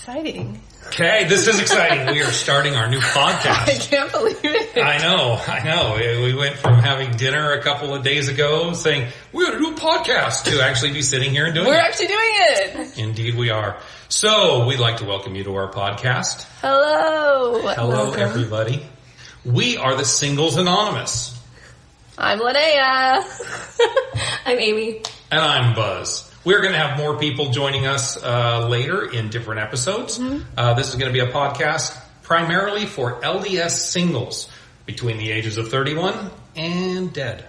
exciting. Okay, this is exciting. We are starting our new podcast. I can't believe it. I know. We went from having dinner a couple of days ago saying, we're going to do a podcast to actually be sitting here and doing it. We're actually doing it. Indeed we are. So, we'd like to welcome you to our podcast. Hello. Hello, everybody. We are the Singles Anonymous. I'm Linnea. I'm Amy. And I'm Buzz. We're going to have more people joining us later in different episodes. Mm-hmm. This is going to be a podcast primarily for LDS singles between the ages of 31 and dead.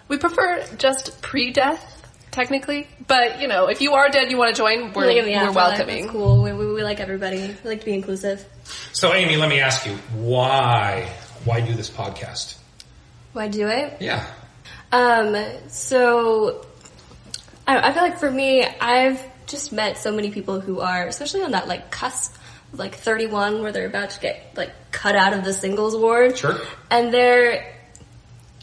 We prefer just pre-death, technically. But, if you are dead, you want to join, we're welcoming. That's cool. We like everybody. We like to be inclusive. So, Amy, let me ask you, why do this podcast? Why do it? Yeah. So I feel like for me, I've just met so many people who are, especially on that cusp of 31, where they're about to get cut out of the singles ward. Sure. And they're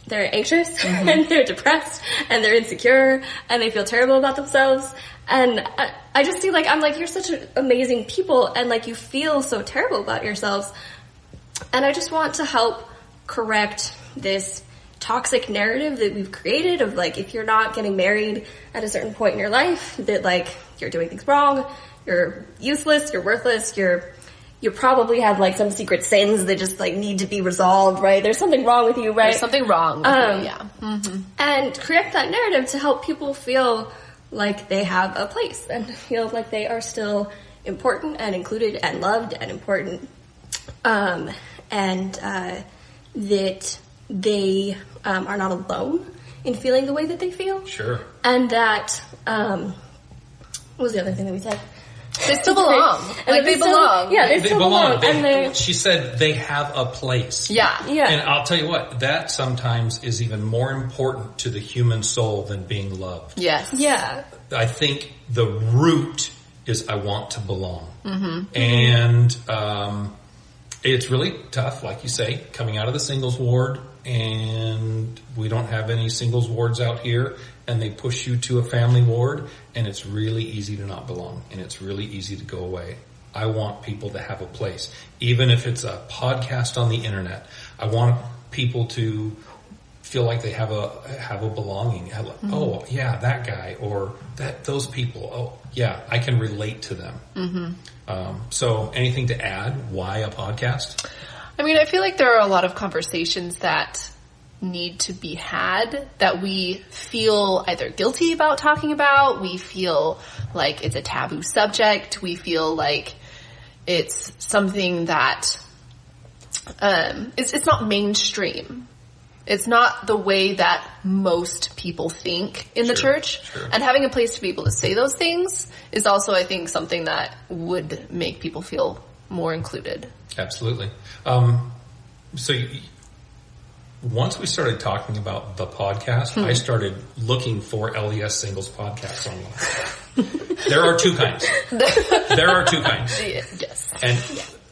anxious mm-hmm. and they're depressed and they're insecure and they feel terrible about themselves. And I just see you're such amazing people and you feel so terrible about yourselves. And I just want to help correct this toxic narrative that we've created of if you're not getting married at a certain point in your life, that you're doing things wrong, you're useless, you're worthless, you probably have some secret sins that just need to be resolved, right? There's something wrong with you, right? There's something wrong with you, yeah. Mm-hmm. And correct that narrative to help people feel like they have a place and feel like they are still important and included and loved and important. That they are not alone in feeling the way that they feel. Sure. And that, what was the other thing that we said? They still belong. They belong. Yeah, they still belong. She said they have a place. Yeah. And I'll tell you what, that sometimes is even more important to the human soul than being loved. Yes. Yeah. I think the root is I want to belong. Mm-hmm. And it's really tough, like you say, coming out of the singles ward, and we don't have any singles wards out here, and they push you to a family ward, and it's really easy to not belong, and it's really easy to go away. I want people to have a place, even if it's a podcast on the internet. I want people to feel like they have a belonging. Mm-hmm. Oh, yeah, that guy, or those people. Oh, yeah, I can relate to them. Mm-hmm. So anything to add? Why a podcast? I mean, I feel like there are a lot of conversations that need to be had that we feel either guilty about talking about. We feel like it's a taboo subject. We feel like it's something that it's not mainstream. It's not the way that most people think in the church. Sure. And having a place to be able to say those things is also, I think, something that would make people feel more included. Absolutely. Once we started talking about the podcast, I started looking for LDS Singles podcasts online. There are two kinds. Yes. And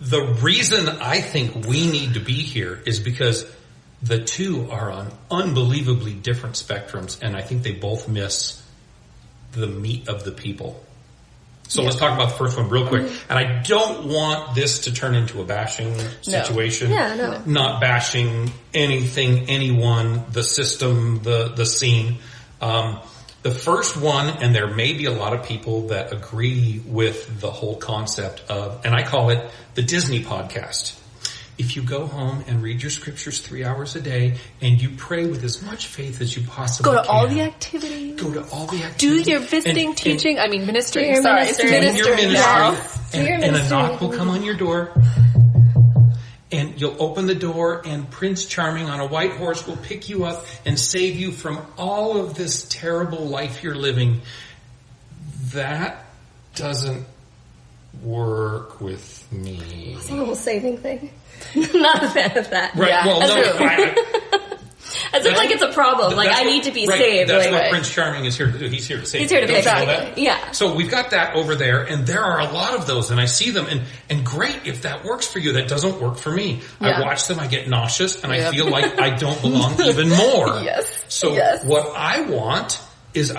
the reason I think we need to be here is because the two are on unbelievably different spectrums, and I think they both miss the meat of the people. So let's talk about the first one real quick. And I don't want this to turn into a bashing situation. No. Not bashing anything, anyone, the system, the scene. The first one, and there may be a lot of people that agree with the whole concept of, and I call it the Disney podcast. If you go home and read your scriptures 3 hours a day and you pray with as much faith as you possibly can. Go to all the activities. Do your visiting, teaching. Ministering. Sorry, it's ministering. And a knock will come on your door. And you'll open the door and Prince Charming on a white horse will pick you up and save you from all of this terrible life you're living. That doesn't work with me. It's a little saving thing. Not a fan of that. Right. Yeah. Well, as if it's a problem. I need to be saved. That's what Prince Charming is here to do. He's here to save. He's here to fix that. Yeah. So we've got that over there, and there are a lot of those, and I see them, and great if that works for you. That doesn't work for me. Yeah. I watch them, I get nauseous, and I feel like I don't belong even more. Yes. So what I want is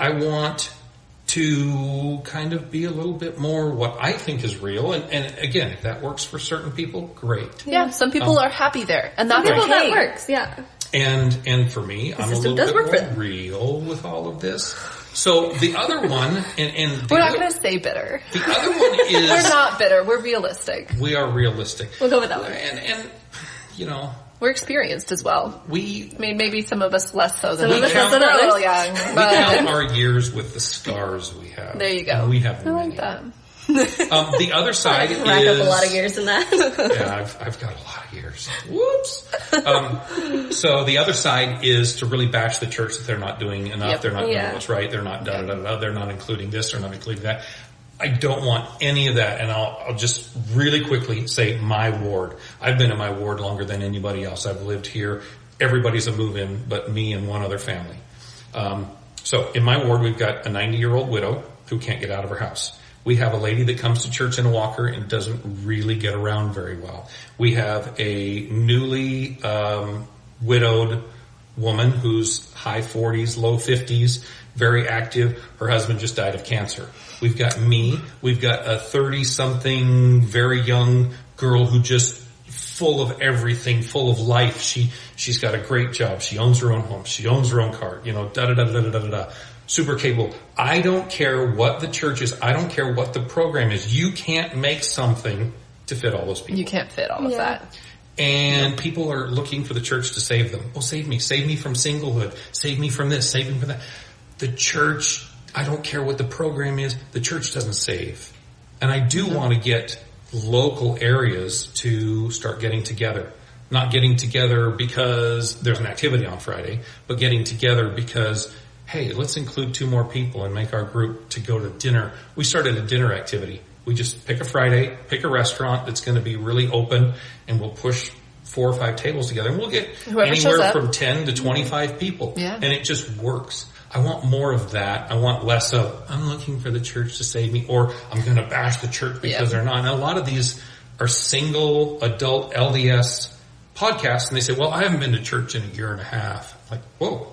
to kind of be a little bit more what I think is real. And again, if that works for certain people, great. Yeah, some people are happy there, and that's People okay. that works, yeah. And for me, I'm a little bit more real with all of this. So the other one, and we're not going to say bitter. The other one is we're not bitter. We're realistic. We are realistic. We'll go with that one. And you know, we're experienced as well. Maybe some of us less so than others. Some of us less than others. Young, we count our years with the scars we have. There you go. And we have many. I like that. The other side is rack up a lot of years in that. Yeah, I've got a lot of years. Whoops. So the other side is to really bash the church that they're not doing enough. Yep. They're not doing what's right. They're not They're not including this. They're not including that. I don't want any of that. And I'll just really quickly say my ward. I've been in my ward longer than anybody else. I've lived here. Everybody's a move-in but me and one other family. So in my ward, we've got a 90-year-old widow who can't get out of her house. We have a lady that comes to church in a walker and doesn't really get around very well. We have a newly widowed woman who's high 40s, low 50s, very active. Her husband just died of cancer. We've got me. We've got a 30-something, very young girl who just full of everything, full of life. She's got a great job. She owns her own home. She owns her own car. You know, da-da-da-da-da-da-da. Super capable. I don't care what the church is. I don't care what the program is. You can't make something to fit all those people. You can't fit all of that. And people are looking for the church to save them. Oh, save me from singlehood. Save me from this. Save me from that. The church, I don't care what the program is. The church doesn't save. And I do want to get local areas to start getting together. Not getting together because there's an activity on Friday, but getting together because, hey, let's include 2 more people and make our group to go to dinner. We started a dinner activity. We just pick a Friday, pick a restaurant that's going to be really open, and we'll push 4 or 5 tables together. And we'll get anywhere from 10 to 25 people. Yeah. And it just works. I want more of that. I want less of, I'm looking for the church to save me, or I'm going to bash the church because they're not. And a lot of these are single adult LDS podcasts, and they say, well, I haven't been to church in a year and a half. I'm like, whoa.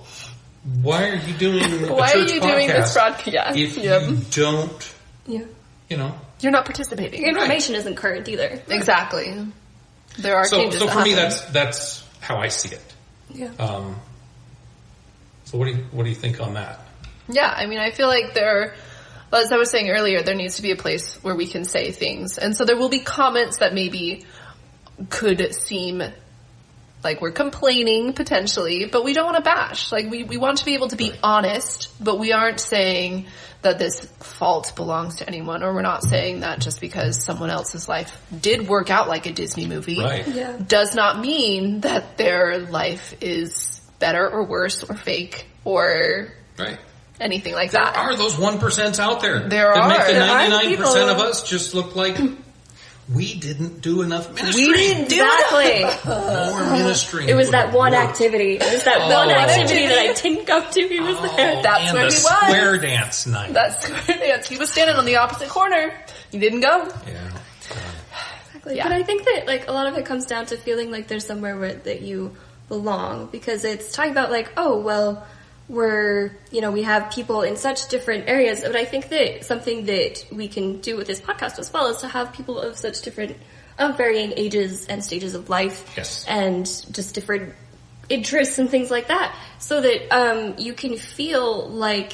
Why are you doing a church podcast? Why are you doing this broadcast? If you don't, you know. You're not participating. Your information isn't current either. Exactly. There are changes. So for me, that's how I see it. Yeah. So what do you think on that? Yeah, I mean, I feel like as I was saying earlier, there needs to be a place where we can say things. And so there will be comments that maybe could seem like we're complaining potentially, but we don't want to bash. Like we want to be able to be honest, but we aren't saying that this fault belongs to anyone, or we're not saying that just because someone else's life did work out like a Disney movie does not mean that their life is better or worse or fake or anything like that. There are those 1% out there. That make the 99% of us just look like we didn't do enough ministry. We didn't do enough. More ministry. It was that one activity. It was that one activity that I didn't go to. He was there. That's where he was. Square dance night. That square dance. He was standing on the opposite corner. You didn't go. Yeah. Exactly. Yeah. But I think that like a lot of it comes down to feeling like there's somewhere that you belong, because it's talking about like, oh, well, we have people in such different areas. But I think that something that we can do with this podcast as well is to have people of such different, varying ages and stages of life, and just different interests and things like that, so that you can feel like,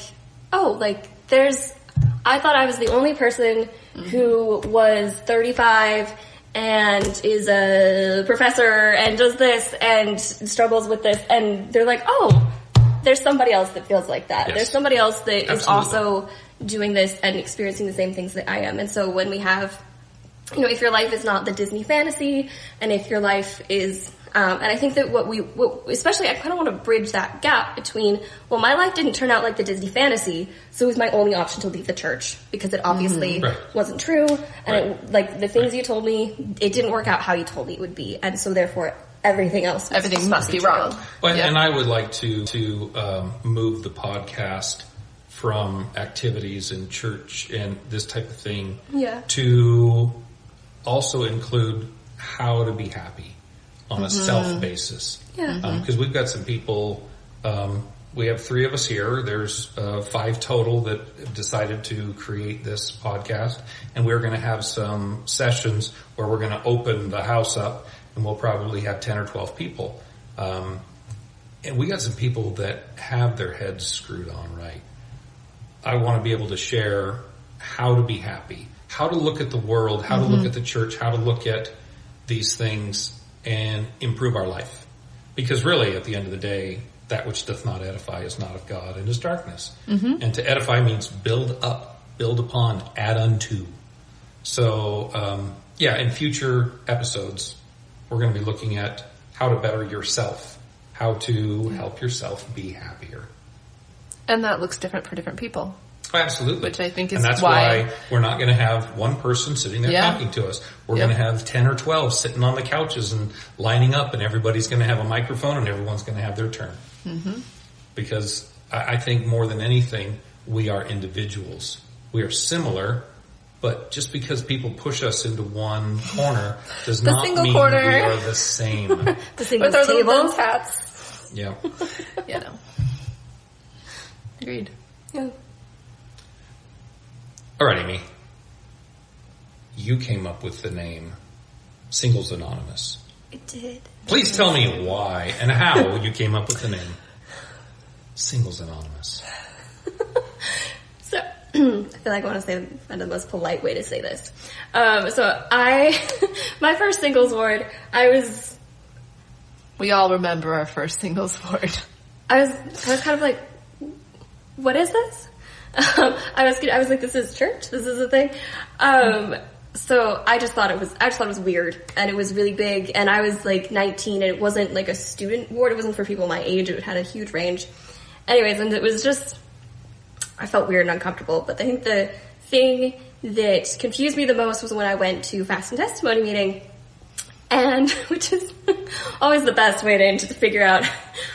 oh, like I thought I was the only person who was 35 and is a professor and does this and struggles with this, and they're like, oh, there's somebody else that feels like that. There's somebody else that is also doing this and experiencing the same things that I am. And so when we have, if your life is not the Disney fantasy, and if your life is, and I think that especially I kind of want to bridge that gap between, well, my life didn't turn out like the Disney fantasy, so it was my only option to leave the church, because it obviously wasn't true. And the things you told me, it didn't work out how you told me it would be. And so therefore, everything must be wrong. Well, and I would like to move the podcast from activities in church and this type of thing to also include how to be happy on a self basis. Because we've got some people we have 3 of us here. There's 5 total that decided to create this podcast, and we're going to have some sessions where we're going to open the house up, and we'll probably have 10 or 12 people. And we got some people that have their heads screwed on right. I want to be able to share how to be happy, how to look at the world, how to look at the church, how to look at these things and improve our life. Because really, at the end of the day, that which doth not edify is not of God and is darkness. And to edify means build up, build upon, add unto. So, in future episodes, we're going to be looking at how to better yourself, how to help yourself be happier. And that looks different for different people. Absolutely. Which I think is and that's why we're not going to have one person sitting there talking to us. We're going to have 10 or 12 sitting on the couches and lining up, and everybody's going to have a microphone and everyone's going to have their turn. Because I think more than anything, we are individuals. We are similar, but just because people push us into one corner does not mean we are the same. The single table hats. Yeah. No. Agreed. Yeah. All right, Amy. You came up with the name Singles Anonymous. I did. Please tell me why and how you came up with the name Singles Anonymous. So, I feel like I want to find the most polite way to say this. My first singles ward, We all remember our first singles ward. I was kind of like, what is this? I was like, this is church? This is a thing? So I just thought it was weird, and it was really big, and I was like 19, and it wasn't like a student ward, it wasn't for people my age, it had a huge range. Anyways, and it was just, I felt weird and uncomfortable, but I think the thing that confused me the most was when I went to fast and testimony meeting, and, which is always the best way to figure out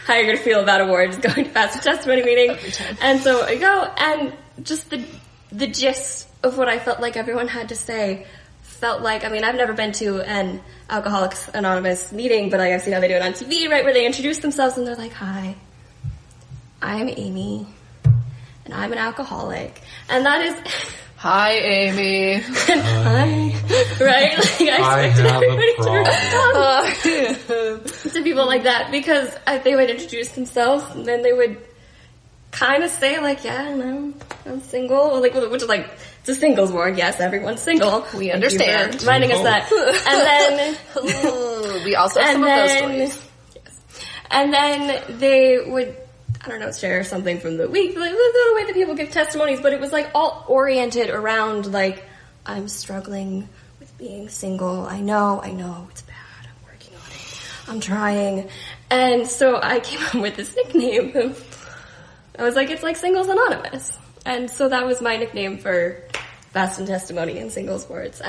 how you're going to feel about awards, going to fast and testimony meeting. And so I go, and just the gist of what I felt like everyone had to say felt like, I mean, I've never been to an Alcoholics Anonymous meeting, but like I've seen how they do it on TV, right, where they introduce themselves and they're like, hi, I'm Amy, and I'm an alcoholic. And that is... Hi, Amy. Hi. Right? Like, I expected everybody to people like that, because they would introduce themselves, and then they would kind of say, like, yeah, no, I'm single. Like, which is like, it's a singles ward. Yes, everyone's single. We understand. Reminding us that. And then... we also have some of those stories. Yes. And then they would... I don't know, share something from the week, like the way that people give testimonies, but it was like all oriented around like, I'm struggling with being single. I know, it's bad. I'm working on it. I'm trying. And so I came up with this nickname. I was like, it's like Singles Anonymous. And so that was my nickname for Fast and Testimony and Singles Wards.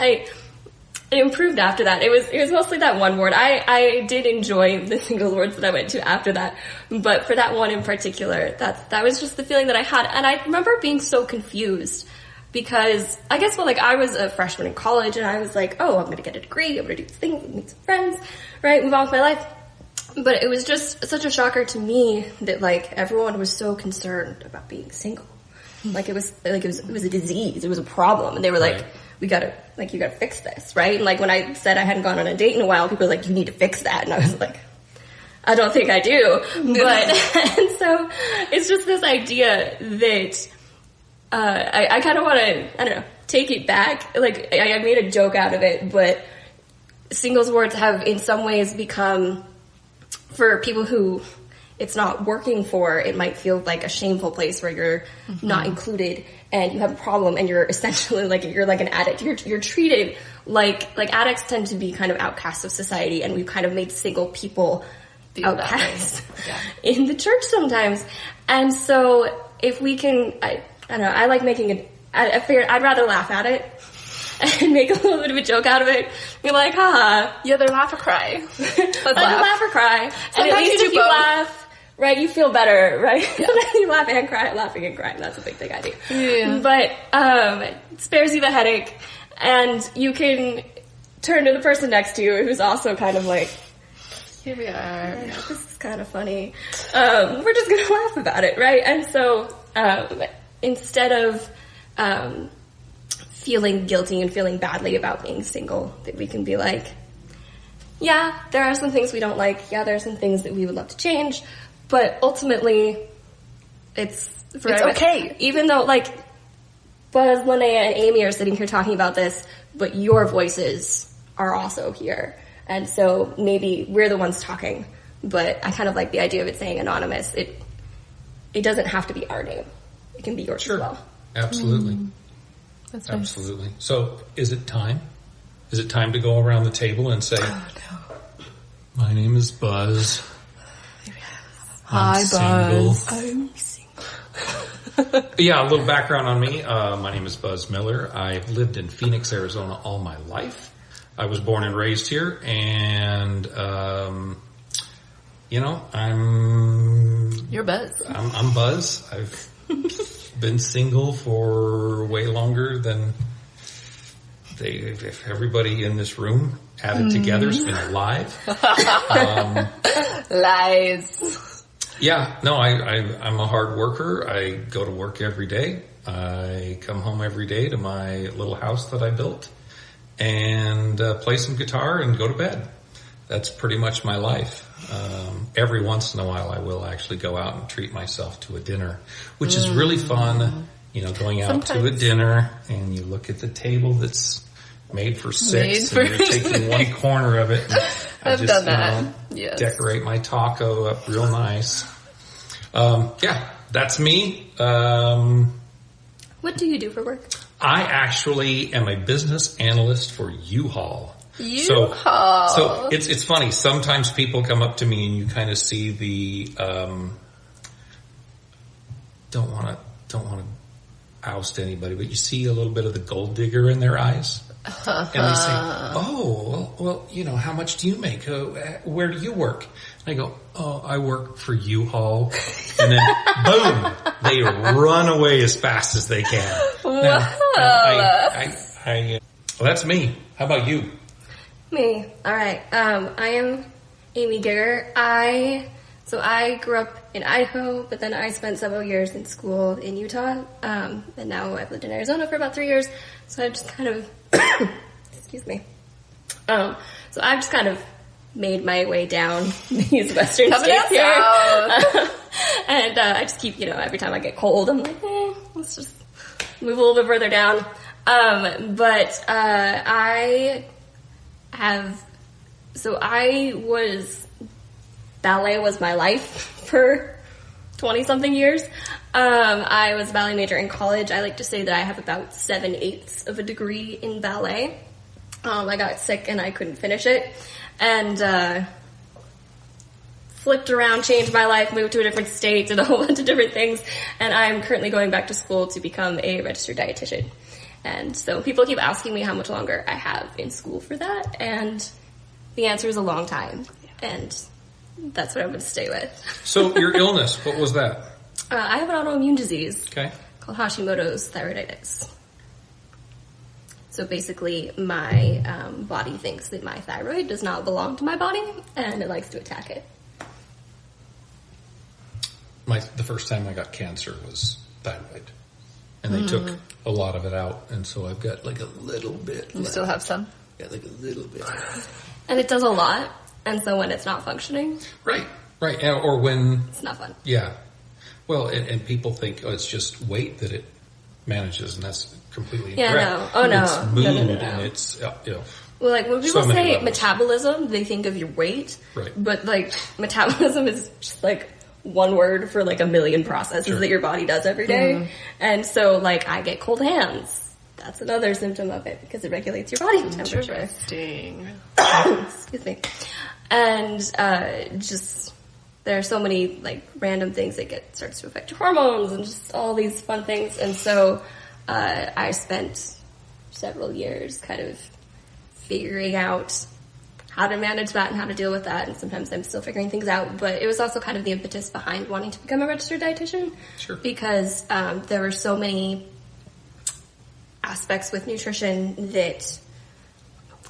It improved after that. It was mostly that one ward. I did enjoy the singles wards that I went to after that, but for that one in particular, that was just the feeling that I had. And I remember being so confused because I guess, well, like I was a freshman in college and I was like, oh, I'm going to get a degree, I'm going to do these things, meet some friends, right, move on with my life. But it was just such a shocker to me that like everyone was so concerned about being single. Like it was a disease, it was a problem, and they were like, you gotta fix this, right? And like when I said I hadn't gone on a date in a while, people were like, you need to fix that. And I was like, I don't think I do. But, and so it's just this idea that, I kind of want to, I don't know, take it back. Like I made a joke out of it, but singles wards have in some ways become, for people who it's not working for, it might feel like a shameful place where you're not included and you have a problem and you're essentially like, you're like an addict. You're treated like addicts tend to be kind of outcasts of society, and we've kind of made single people outcasts in the church sometimes. And so if we can, I don't know, I like making it, I figured I'd rather laugh at it and make a little bit of a joke out of it. Be like, haha. You either laugh or cry. Let's laugh or cry. And at least if you laugh, right, you feel better, right? Yeah. You laugh and cry, laughing and crying. That's a big thing I do. Yeah. But it spares you the headache, and you can turn to the person next to you who's also kind of like, Here we are. This is kind of funny. We're just going to laugh about it, right? And so instead of feeling guilty and feeling badly about being single, that we can be like, yeah, there are some things we don't like. Yeah, there are some things that we would love to change. But ultimately, it's okay. Even though, like, Buzz, Linnea, and Amy are sitting here talking about this, but your voices are also here. And so maybe we're the ones talking. But I kind of like the idea of it saying anonymous. It doesn't have to be our name. It can be yours as well. Absolutely. That's nice. Absolutely. So, is it time? Is it time to go around the table and say, Oh, no. my name is Buzz. Hi, single. Buzz. I'm single. Yeah, a little background on me. My name is Buzz Miller. I've lived in Phoenix, Arizona all my life. I was born and raised here, and, You're Buzz. I'm Buzz. I've been single for way longer than if everybody in this room added together has been alive. Lies. Yeah, no, I'm a hard worker. I go to work every day. I come home every day to my little house that I built and play some guitar and go to bed. That's pretty much my life. Every once in a while I will actually go out and treat myself to a dinner, which is really fun. You know, going out to a dinner and you look at the table that's made for six and you're taking one corner of it. And I've done that. Yes. Decorate my taco up real nice. Yeah, that's me. What do you do for work? I actually am a business analyst for U-Haul. U-Haul. So it's funny. Sometimes people come up to me and you kind of see the don't want to oust anybody, but you see a little bit of the gold digger in their eyes. And they say, oh, well, you know, how much do you make? Where do you work? And I go, oh, I work for U-Haul. And then, boom, they run away as fast as they can. Now, well, that's me. How about you? Me. All right. I am Amy Gigger. I grew up in Idaho, but then I spent several years in school in Utah. And now I've lived in Arizona for about 3 years. So I've just kind of, excuse me. So I've just kind of made my way down these western states here. And I just keep, every time I get cold, I'm like, let's just move a little bit further down. Ballet was my life for 20-something years. I was a ballet major in college. I like to say that I have about 7/8 of a degree in ballet. I got sick and I couldn't finish it. And flipped around, changed my life, moved to a different state, did a whole bunch of different things. And I'm currently going back to school to become a registered dietitian. And so people keep asking me how much longer I have in school for that. And the answer is a long time. And that's what I'm going to stay with. So your illness, what was that? I have an autoimmune disease called Hashimoto's thyroiditis. So basically my body thinks that my thyroid does not belong to my body and it likes to attack it. The first time I got cancer was thyroid. And they took a lot of it out. And so I've got like a little bit. You still have some? Yeah, like a little bit. And it does a lot. And so when it's not functioning. Right. Or when. It's not fun. Yeah. Well, and people think, it's just weight that it manages. And that's completely incorrect. Yeah, no. Oh, no. It's mood No. and it's, Well, like when people say metabolism, they think of your weight. Right. But like metabolism is just like one word for like a million processes that your body does every day. Mm-hmm. And so like I get cold hands. That's another symptom of it because it regulates your body temperature. Interesting. Excuse me. And just there are so many like random things that starts to affect your hormones and just all these fun things. And so I spent several years kind of figuring out how to manage that and how to deal with that. And sometimes I'm still figuring things out. But it was also kind of the impetus behind wanting to become a registered dietitian. Sure. Because there were so many aspects with nutrition that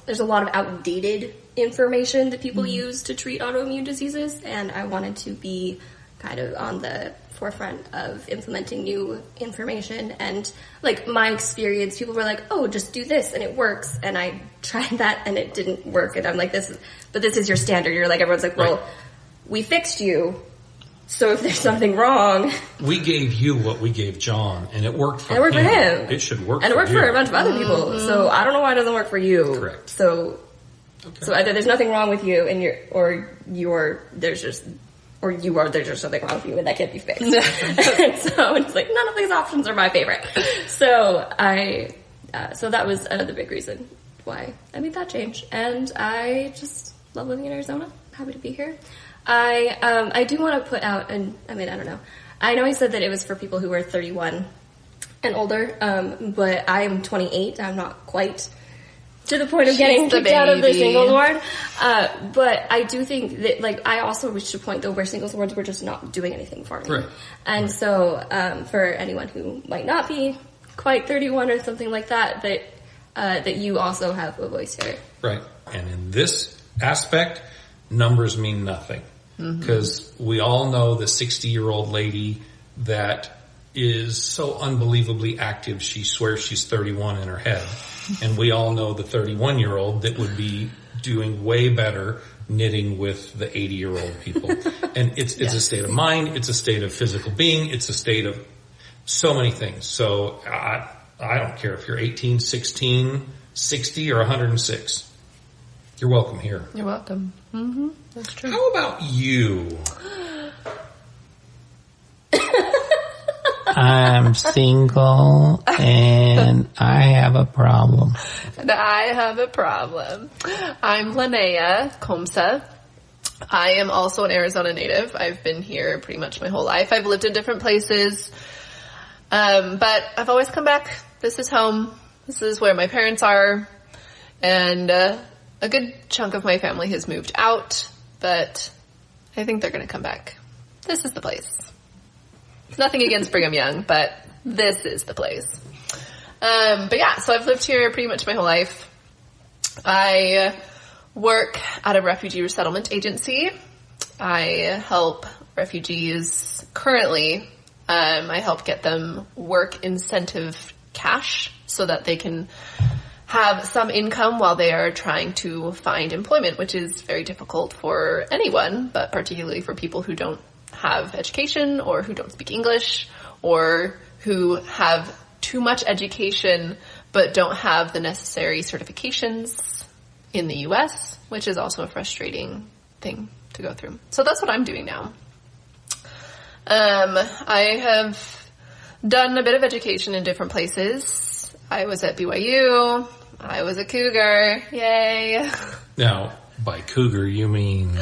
there's a lot of outdated information that people use to treat autoimmune diseases, and I wanted to be kind of on the forefront of implementing new information. And like my experience, people were like, oh, just do this and it works, and I tried that and it didn't work, and I'm like, this is your standard. You're like, everyone's like, well, we fixed you, so if there's something wrong, we gave you what we gave John, and it worked for him. It should work, and it worked for a bunch of other people. So I don't know why it doesn't work for you. Correct. So either there's nothing wrong with you, and there's just something wrong with you, and that can't be fixed. So it's like, none of these options are my favorite. So so that was another big reason why I made that change. And I just love living in Arizona. Happy to be here. I do want to put out, I don't know. I know I said that it was for people who are 31 and older, but I am 28. I'm not quite to the point of getting kicked out of the singles ward. But I do think that, like, I also reached a point, though, where singles wards were just not doing anything for me. Right. And so, for anyone who might not be quite 31 or something like that, that you also have a voice here. Right. And in this aspect, numbers mean nothing. Because we all know the 60-year-old lady that is so unbelievably active, she swears she's 31 in her head. And we all know the 31-year-old that would be doing way better knitting with the 80-year-old people. And it's a state of mind, it's a state of physical being, it's a state of so many things. So I don't care if you're 18, 16, 60, or 106. You're welcome here. You're welcome. That's true. How about you? I'm single and I have a problem. And I have a problem. I'm Linnea Comsa. I am also an Arizona native. I've been here pretty much my whole life. I've lived in different places. But I've always come back. This is home. This is where my parents are. And a good chunk of my family has moved out, but I think they're going to come back. This is the place. Nothing against Brigham Young, but this is the place. But yeah, so I've lived here pretty much my whole life. I work at a refugee resettlement agency. I help refugees currently. I help get them work incentive cash so that they can have some income while they are trying to find employment, which is very difficult for anyone, but particularly for people who don't have education or who don't speak English or who have too much education but don't have the necessary certifications in the U.S., which is also a frustrating thing to go through. So that's what I'm doing now. I have done a bit of education in different places. I was at BYU. I was a cougar. Yay. Now, by cougar, you mean...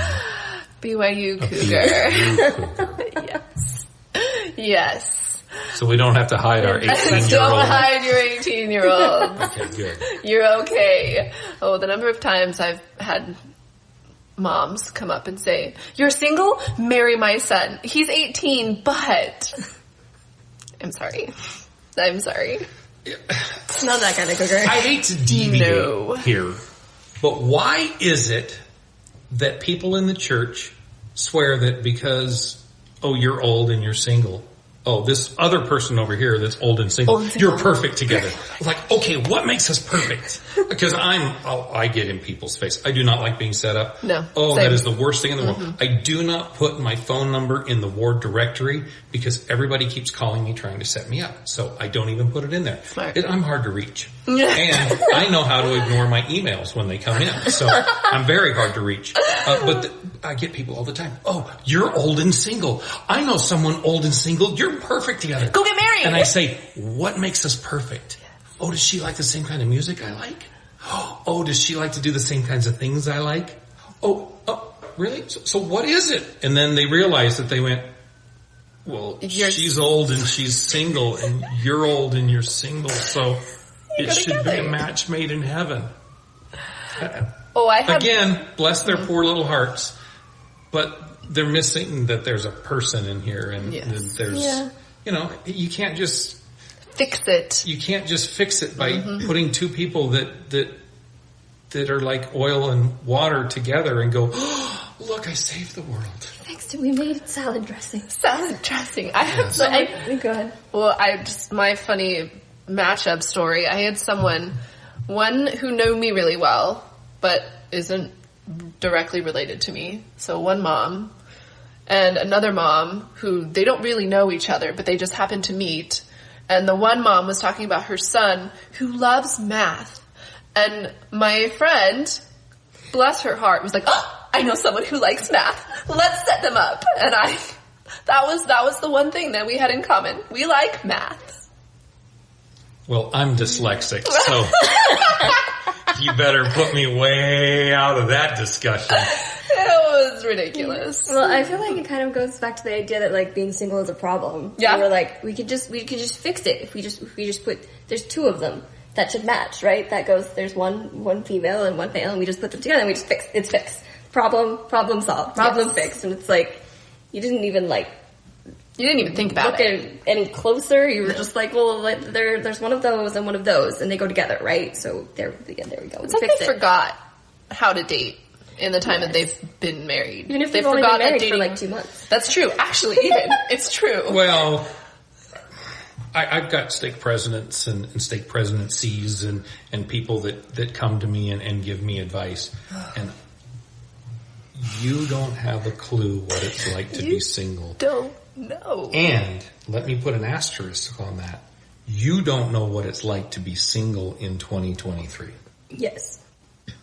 BYU cougar. Yes. Yes. So we don't have to hide our 18-year-old. Don't hide your 18-year-olds. Okay, good. You're okay. Oh, the number of times I've had moms come up and say, "You're single? Marry my son. He's 18, but..." I'm sorry. It's not that kind of cougar. I hate to deviate here, but why is it that people in the church swear that because, you're old and you're single, this other person over here that's old and single, you're perfect together. Like, okay, what makes us perfect? Because I get in people's face. I do not like being set up. No. Same. That is the worst thing in the world. I do not put my phone number in the ward directory because everybody keeps calling me trying to set me up. So I don't even put it in there. I'm hard to reach. And I know how to ignore my emails when they come in. So I'm very hard to reach. But I get people all the time. "Oh, you're old and single. I know someone old and single. You're perfect together. Go get married." And I say, what makes us perfect? Oh, does she like the same kind of music I like? Oh, does she like to do the same kinds of things I like? Oh, really? So what is it? And then they realize that they went, well, she's old and she's single and you're old and you're single. So it should be a match made in heaven. Again, bless their poor little hearts. But they're missing that there's a person in here and there's, you can't just fix it. You can't just fix it by putting two people that that are like oil and water together and go, oh, look, I saved the world. Thanks to we made salad dressing. Salad dressing. I had Go ahead. Well, my funny matchup story. I had one who knew me really well, but isn't directly related to me. So one mom and another mom who they don't really know each other, but they just happen to meet. And the one mom was talking about her son who loves math. And my friend, bless her heart, was like, oh, I know someone who likes math. Let's set them up. And that was the one thing that we had in common. We like math. Well, I'm dyslexic, so you better put me way out of that discussion. It was ridiculous. Well, I feel like it kind of goes back to the idea that like being single is a problem. Yeah. And we're like, we could just fix it if we just put, there's two of them that should match, right? That goes, there's one female and one male, and we just put them together and we just it's fixed. Problem solved. Problem fixed. And it's like, you didn't even think about look at any closer. You were just like, well, there's one of those and one of those, and they go together, right? So there we go. It's like they forgot how to date in the time that they've been married. Even if they've only been married for like 2 months. That's true. Actually, even. It's true. Well, I've got stake presidents and stake presidencies and people that come to me and give me advice. And you don't have a clue what it's like to be single. Don't know. And let me put an asterisk on that. You don't know what it's like to be single in 2023. Yes.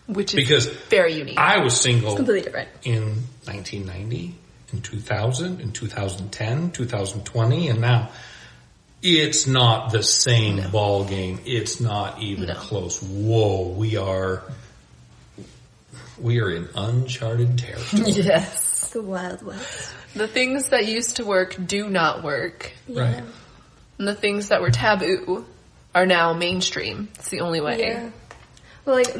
Which is because very unique. I was single it's completely different. In 1990, in 2000, in 2010, 2020, and now. It's not the same ball game. It's not even close. Whoa, we are in uncharted territory. Yes. The Wild West. The things that used to work do not work. Right. Yeah. And the things that were taboo are now mainstream. It's the only way. Yeah. Well, like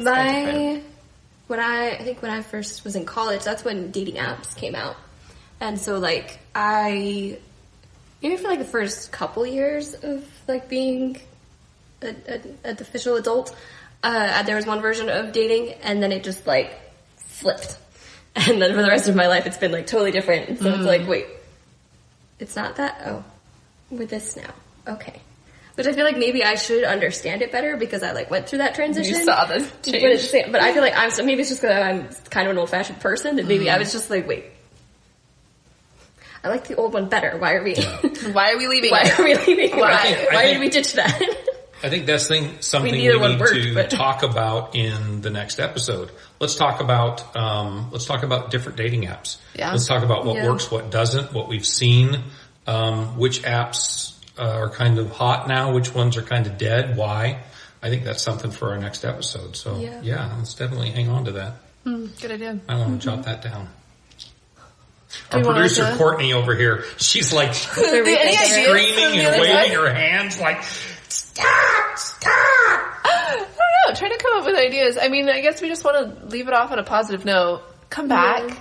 when I first was in college, that's when dating apps came out. And so like maybe for like the first couple years of like being an official adult, there was one version of dating, and then it just like flipped. And then for the rest of my life, it's been like totally different. So it's like, wait, it's not that? Oh, we're this now. Okay. Which I feel like maybe I should understand it better because I like went through that transition. You saw the change. But I feel like maybe it's just because I'm kind of an old-fashioned person, and maybe I was just like, wait, I like the old one better. Why are we leaving? Why did we ditch that? I think that's something we need to talk about in the next episode. Let's talk about different dating apps. Yeah. Let's talk about what works, what doesn't, what we've seen, which apps are kind of hot now, which ones are kind of dead, why. I think that's something for our next episode. So yeah let's definitely hang on to that. Good idea. I want to jot that down. Our producer Courtney over here, she's like screaming and waving her hands like, stop! I don't know, trying to come up with ideas. I mean, I guess we just want to leave it off on a positive note. Come back.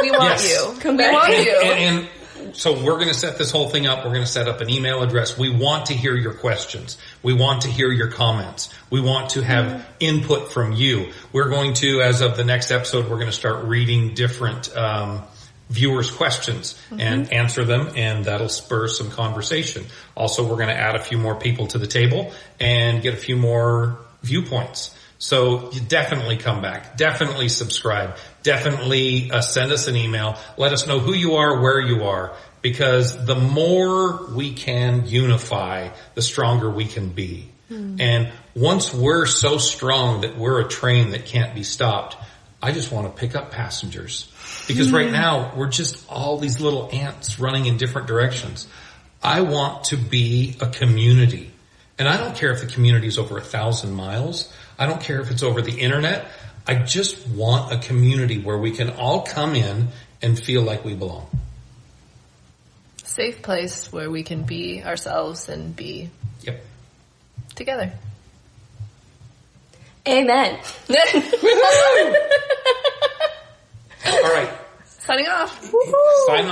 We want you. Come back. We want you. And so we're going to set this whole thing up. We're going to set up an email address. We want to hear your questions. We want to hear your comments. We want to have input from you. We're going to, as of the next episode, we're going to start reading different viewers' questions and answer them, and that'll spur some conversation. Also, we're going to add a few more people to the table and get a few more viewpoints. So you definitely come back, definitely subscribe, definitely send us an email. Let us know who you are, where you are, because the more we can unify, the stronger we can be. And once we're so strong that we're a train that can't be stopped, I just want to pick up passengers. Because right now, we're just all these little ants running in different directions. I want to be a community. And I don't care if the community is over 1,000 miles. I don't care if it's over the internet. I just want a community where we can all come in and feel like we belong. Safe place where we can be ourselves and be together. Amen. All right. Signing off. Sign